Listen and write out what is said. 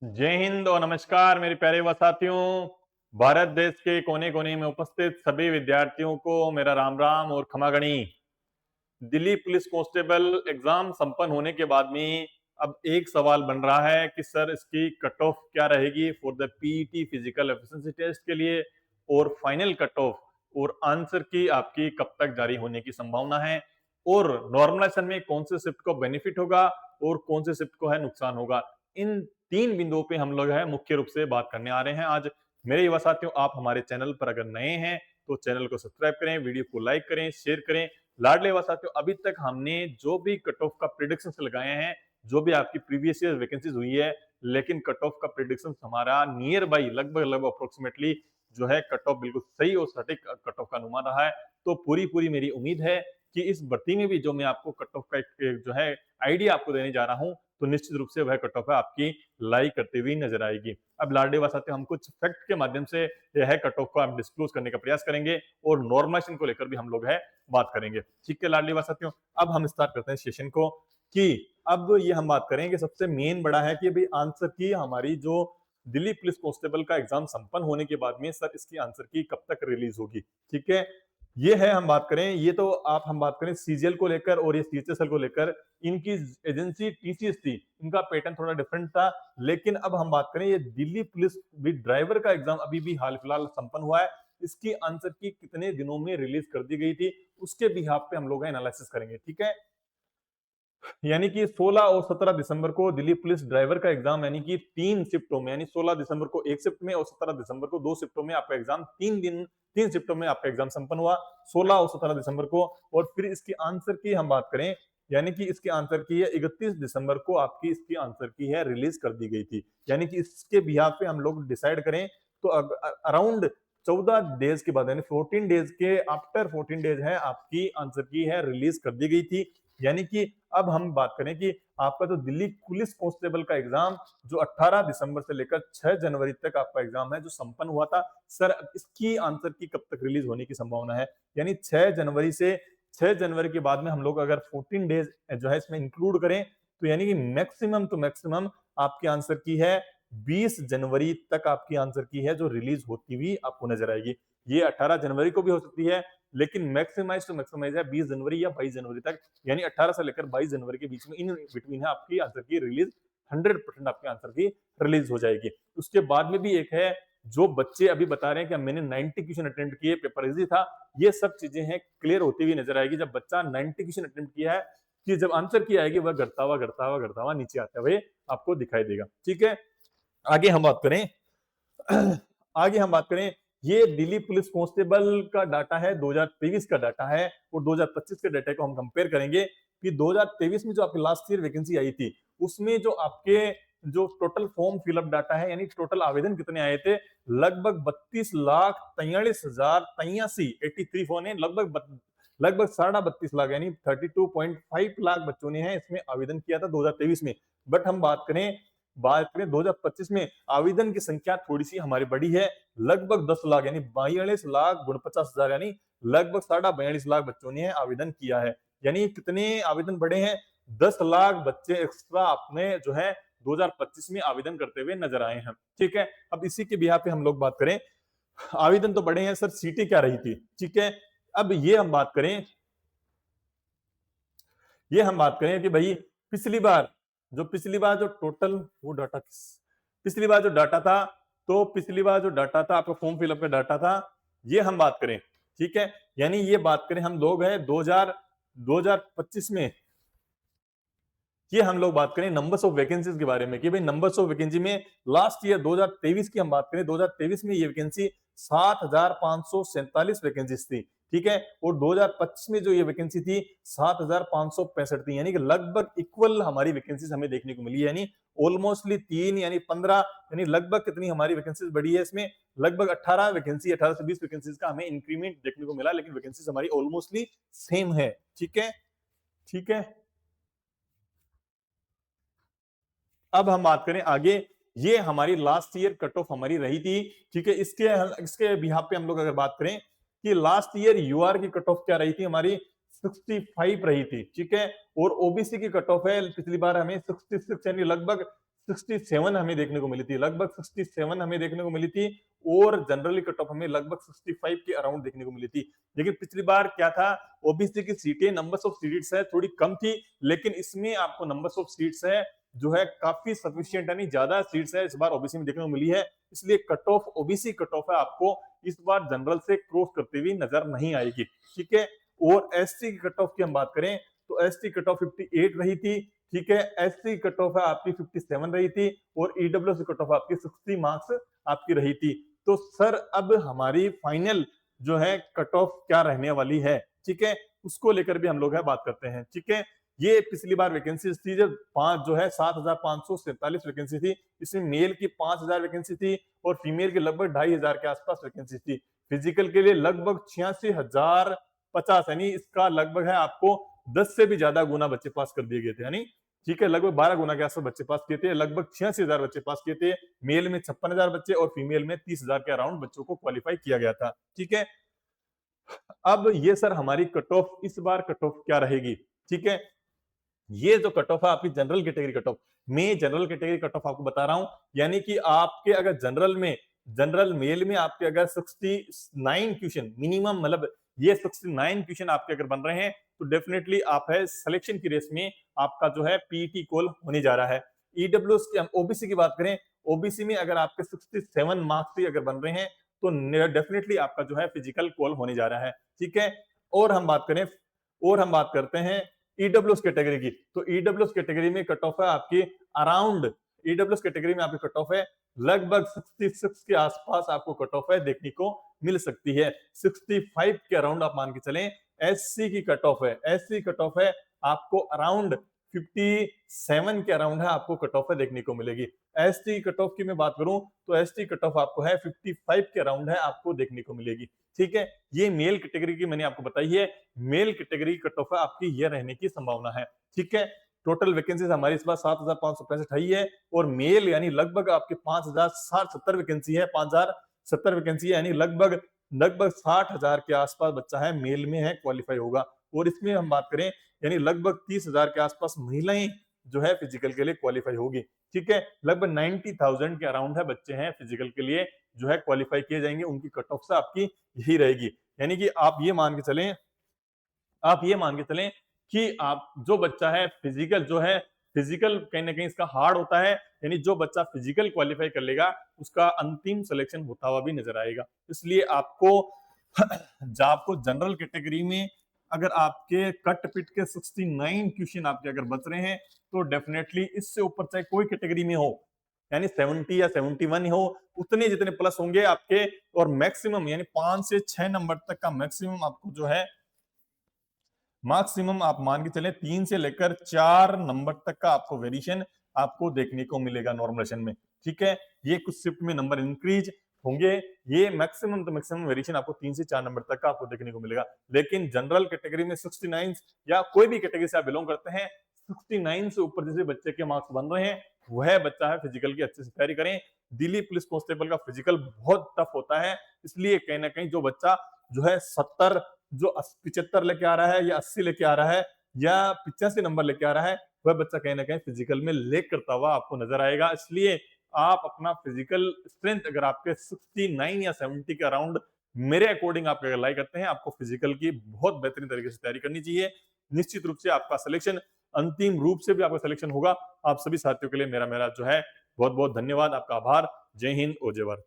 जय हिंद और नमस्कार मेरे प्यारे व साथियों। भारत देश के कोने कोने में उपस्थित सभी विद्यार्थियों को मेरा राम राम और खमागणी। दिल्ली पुलिस कांस्टेबल एग्जाम संपन्न होने के बाद में अब एक सवाल बन रहा है कि सर इसकी कट ऑफ क्या रहेगी for the PET physical efficiency test के लिए, और फाइनल कट ऑफ और आंसर की आपकी कब तक जारी होने की संभावना है, और नॉर्मलाइजेशन में कौन से शिफ्ट को बेनिफिट होगा और कौन से शिफ्ट को है नुकसान होगा। इन तीन बिंदुओं पे हम लोग है मुख्य रूप से बात करने आ रहे हैं आज। मेरे युवा साथियों, आप हमारे चैनल पर अगर नए हैं तो चैनल को सब्सक्राइब करें, वीडियो को लाइक करें, शेयर करें। लाडले व साथियों, अभी तक हमने जो भी कट ऑफ का प्रिडिक्शन लगाए हैं, जो भी आपकी प्रीवियस ईयर वैकेंसीज हुई है, लेकिन कट ऑफ का प्रिडिक्शन हमारा नियर बाई लगभग लगभग अप्रोक्सीमेटली जो है कट ऑफ बिल्कुल सही और सटीक कट ऑफ का अनुमान रहा है। तो पूरी पूरी मेरी उम्मीद है कि इस भर्ती में भी जो मैं आपको कट ऑफ का एक जो है आइडिया आपको देने जा रहा हूं, तो निश्चित रूप से वह कट ऑफ है आपकी लाई करती हुई नजर आएगी। अब लाडले व साथियों, हम कुछ फैक्ट के माध्यम से यह कट ऑफ को हम डिस्क्लोज करने का प्रयास करेंगे और नॉर्मलाइजेशन को लेकर भी हम लोग है बात करेंगे। ठीक है लाडली साथियों, अब हम स्टार्ट करते हैं सेशन को कि अब ये हम बात करेंगे सबसे मेन बड़ा है कि भाई आंसर की हमारी जो दिल्ली पुलिस कांस्टेबल का एग्जाम संपन्न होने के बाद में सर इसकी आंसर की कब तक रिलीज होगी। ठीक है, ये है हम बात करें, ये तो आप हम बात करें सीजीएल को लेकर और ये सीएचएसएल को लेकर, इनकी एजेंसी टीसीएस थी, इनका पैटर्न थोड़ा डिफरेंट था। लेकिन अब हम बात करें ये दिल्ली पुलिस ड्राइवर का एग्जाम अभी भी हाल फिलहाल संपन्न हुआ है, इसकी आंसर की कितने दिनों में रिलीज कर दी गई थी उसके बिहाफ पे हम लोग एनालिसिस करेंगे। ठीक है, यानी कि 16 और 17 दिसंबर को दिल्ली पुलिस ड्राइवर का एग्जाम यानी कि 3 शिफ्टों में, यानी 16 दिसंबर को एक शिफ्ट में और 17 दिसंबर को 2 शिफ्टों में आपका एग्जाम 3 शिफ्टों में आपका एग्जाम संपन्न हुआ 16 और 17 दिसंबर को। और फिर इसकी आंसर की हम बात करें, यानी कि इसके आंसर की है 31 दिसंबर को आपकी इसकी आंसर की है रिलीज कर दी गई थी। यानी कि इसके बिहाफ पे हम लोग डिसाइड करें तो अराउंड 14 डेज के बाद, यानी 14 डेज के आफ्टर 14 डेज है आपकी आंसर की है रिलीज कर दी गई थी। यानी कि अब हम बात करें कि आपका जो दिल्ली पुलिस कांस्टेबल का एग्जाम जो 18 दिसंबर से लेकर 6 जनवरी तक आपका एग्जाम है जो संपन्न हुआ था, सर इसकी आंसर की कब तक रिलीज होने की संभावना है। यानी 6 जनवरी से 6 जनवरी के बाद में हम लोग अगर 14 डेज जो है इसमें इंक्लूड करें तो यानी कि मैक्सिमम टू मैक्सिमम आपकी आंसर की है 20 जनवरी तक आपकी आंसर की है जो रिलीज होती हुई आपको नजर आएगी। ये 18 जनवरी को भी हो सकती है, लेकिन मैक्सिमाइज टू मैक्सिमाइज है 20 जनवरी या 22 जनवरी तक, यानी 18 से लेकर 22 जनवरी के बीच में, इन बिटवीन है आपकी आंसर की रिलीज 100% आपके आंसर की रिलीज हो जाएगी। उसके बाद में भी एक है, जो बच्चे अभी बता रहे हैं कि मैंने 90 क्वेश्चन अटेम्प्ट किए, पेपर इजी था, ये सब चीजें हैं क्लियर होती हुई नजर आएगी जब बच्चा 90 क्वेश्चन अटेम्प्ट किया है, कि जब आंसर की आएगी वह घटता हुआ घटता हुआ घटता हुआ नीचे आते हुए आपको दिखाई देगा। ठीक है, आगे हम बात करें आगे हम बात करें, ये दिल्ली पुलिस कांस्टेबल का डाटा है, 2023 का डाटा है, और 2025 के डाटा को हम कंपेयर करेंगे कि 2023 में जो आपकी लास्ट ईयर वैकेंसी आई थी उसमें जो आपके जो टोटल फॉर्म फिलअप डाटा है, यानी टोटल आवेदन कितने आए थे, लगभग 32,43,083 83 फोन है, लगभग 32.5 लाख यानी 32.5 लाख बच्चों ने है इसमें आवेदन किया था 2023 में। बट हम बात करें 2025 में आवेदन की संख्या थोड़ी सी हमारी बड़ी है, लगभग 10 लाख यानी 42,49,50,000 यानी लगभग 42.5 लाख बच्चों ने आवेदन किया है। यानी कितने आवेदन बढ़े हैं, 10 लाख बच्चे एक्स्ट्रा अपने जो है 2025 में आवेदन करते हुए नजर आए हैं। ठीक है, अब इसी के बिहार पे हम लोग बात करें, आवेदन तो बढ़े हैं, सर सीटें क्या रही थी। ठीक है, अब ये हम बात करें कि भाई पिछली बार जो टोटल वो डाटा पिछली बार जो डाटा था, तो पिछली बार जो डाटा था आपका फॉर्म फिलअप का डाटा था, ये हम बात करें। ठीक है, यानी ये बात करें हम लोग है 2025 में, ये हम लोग बात करें नंबर्स ऑफ वैकेंसीज के बारे में कि भाई नंबर्स ऑफ वैकेंसी में लास्ट ईयर 2023 की हम बात करें, 2023 में ये वैकेंसी 7,547 वैकेंसीज थी। ठीक है, और 2025 में जो ये वैकेंसी थी 7,565 थी, यानी कि लगभग इक्वल हमारी वैकेंसीज हमें देखने को मिली है, यानी ऑलमोस्टली 3 यानी 15, यानी लगभग कितनी हमारी वैकेंसीज बढ़ी है इसमें, लगभग 18 से 20 वैकेंसीज का हमें इंक्रीमेंट देखने को मिला, लेकिन वैकेंसीज हमारी ऑलमोस्टली सेम है। ठीक है, ठीक है, अब हम बात करें आगे, ये हमारी लास्ट ईयर कट ऑफ हमारी रही थी। ठीक है, इसके बिहाफ पे हम लोग अगर बात करें कि लास्ट ईयर यूआर की कट ऑफ क्या रही थी हमारी, 65 रही थी। ठीक है, और ओबीसी की कट ऑफ है पिछली बार हमें 66 यानी लगभग 67 हमें देखने को मिली थी, लगभग 67 हमें देखने को मिली थी, और जनरली कट ऑफ हमें लगभग 65 के अराउंड देखने को मिली थी। लेकिन पिछली बार क्या था, ओबीसी की सीटें, नंबर्स ऑफ सीट्स है थोड़ी कम थी, लेकिन इसमें आपको नंबर्स ऑफ सीट्स है जो है काफी सफिशिएंट, यानी ज्यादा सीट्स है इस बार ओबीसी में देखने को मिली है, इसलिए cut off, OBC cut off है आपको इस बार जनरल से क्रॉस करते हुए नजर नहीं आएगी, ठीक है। और एससी की कट ऑफ की हम बात करें तो एसटी कट ऑफ 58 रही थी, ठीक है। एससी कट ऑफ है आपकी 57 रही थी, और ईडब्ल्यूएस कट ऑफ आपकी 60 मार्क्स आपकी रही थी। तो सर अब हमारी फाइनल जो है कट ऑफ क्या रहने वाली है, ठीक है, उसको लेकर भी हम लोग है बात करते हैं, ठीक है। ये पिछली बार वैकेंसी थी जब पांच जो है 7,547 वैकेंसी थी, इसमें मेल की 5,000 वैकेंसी थी और फीमेल की लगभग 2,500 के आसपास वैकेंसी थी। फिजिकल के लिए लगभग 86,050, यानी इसका लगभग है आपको 10 से भी ज्यादा गुना बच्चे पास कर दिए गए थे, यानी ठीक है, लगभग 12 गुना के आसपास बच्चे पास किए थे, लगभग 86,000 बच्चे पास किए थे। मेल में 56,000 बच्चे और फीमेल में 30,000 के अराउंड बच्चों को क्वालिफाई किया गया था, ठीक है। अब ये सर हमारी कट ऑफ, इस बार कट ऑफ क्या रहेगी, ठीक है। ये जो कट ऑफ है आपकी जनरल कैटेगरी कट ऑफ, मैं जनरल कैटेगरी कट ऑफ आपको बता रहा हूं, यानी कि आपके अगर जनरल में, जनरल मेल में आपके अगर 69 क्वेश्चन मिनिमम, मतलब ये 69 क्वेश्चन आपके अगर बन रहे हैं तो डेफिनेटली आप है सिलेक्शन की रेस में आपका जो है पीटी कॉल होने जा रहा है। ईडब्ल्यूएस की, हम ओबीसी की बात करें, ओबीसी में अगर आपके 67 मार्क्स भी अगर बन रहे हैं तो डेफिनेटली आपका जो है फिजिकल कॉल होने जा रहा है, ठीक है। और हम बात करें, और हम बात करते हैं ईडब्ल्यूएस कैटेगरी की, तो ईडब्ल्यूएस कैटेगरी में कट ऑफ है आपकी अराउंड, ईडब्ल्यूएस कैटेगरी में आपकी कट ऑफ है लगभग 66 के आसपास आपको कट ऑफ है देखने को मिल सकती है। 65 के अराउंड आप मान के चलें। एससी की कट ऑफ है, एससी कट ऑफ है आपको अराउंड 57 के अराउंड है आपको कट ऑफ है देखने को मिलेगी। एसटी कट ऑफ की मैं बात करूं तो एसटी कट ऑफ आपको है 55 के अराउंड है आपको देखने को मिलेगी, ठीक है। ये मेल कैटेगरी की मैंने आपको बताई है, मेल कैटेगरी कट ऑफ है आपकी ये रहने की संभावना है, ठीक है। टोटल वैकेंसीज हमारी इस बार 7,565 आई है, और मेल यानी लगभग आपके 5,070 वैकेंसी है, 5,070 वैकेंसी है, यानी लगभग लगभग 60,000 के आसपास बच्चा है मेल में है क्वालिफाई होगा। और इसमें हम बात करें यानी लगभग 30,000 के आसपास महिलाएं जो है फिजिकल के लिए क्वालिफाई होगी, ठीक है। लगभग 90,000 के अराउंड है बच्चे हैं फिजिकल के लिए जो है क्वालिफाई किए जाएंगे, उनकी कट ऑफ से आपकी यही रहेगी। यानी कि आप ये मान के चलें, आप ये मान के चलें कि आप जो बच्चा है फिजिकल जो है, फिजिकल कहीं ना कहीं इसका हार्ड होता है, यानी जो बच्चा फिजिकल क्वालिफाई कर लेगा उसका अंतिम सिलेक्शन होता हुआ भी नजर आएगा। इसलिए आपको आपको जनरल कैटेगरी में अगर आपके कट पिट के 69 क्वेश्चन आपके अगर बच रहे हैं तो डेफिनेटली इससे ऊपर चाहे कोई कैटेगरी में हो, यानी 70 या 71 हो, उतने जितने प्लस होंगे आपके, और मैक्सिमम यानी 5 से 6 नंबर तक का मैक्सिमम आपको जो है, मैक्सिमम आप मान के चले 3 से लेकर 4 नंबर तक का आपको वेरिएशन आपको देखने को मिलेगा नॉर्मलाइजेशन में, ठीक है। ये कुछ शिफ्ट में नंबर इंक्रीज होंगे, ये मैक्सिमम तो मैक्सिमम वेरिएशन आपको 3 से 4 नंबर तक का आपको देखने को मिलेगा। लेकिन जनरल कैटेगरी में 69 या कोई भी कैटेगरी से आप बिलोंग करते हैं, 69 से ऊपर जैसे बच्चे के मार्क्स बन रहे हैं, वह बच्चा है फिजिकल की अच्छे से तैयारी करें। दिल्ली पुलिस कांस्टेबल का फिजिकल बहुत टफ होता है, इसलिए कहीं ना कहीं जो बच्चा जो है 70 जो 75 लेके आ रहा है या 80 लेके आ रहा है या 85 नंबर लेके आ रहा है, वह बच्चा कहीं ना कहीं फिजिकल में लेक करता हुआ आपको नजर आएगा। इसलिए आप अपना फिजिकल स्ट्रेंथ अगर आपके 69 या 70 के अराउंड मेरे अकॉर्डिंग आप अगर लाई करते हैं, आपको फिजिकल की बहुत बेहतरीन तरीके से तैयारी करनी चाहिए। निश्चित रूप से आपका सिलेक्शन, अंतिम रूप से भी आपका सिलेक्शन होगा। आप सभी साथियों के लिए मेरा मेरा जो है बहुत बहुत धन्यवाद, आपका आभार। जय हिंद और जय भारत।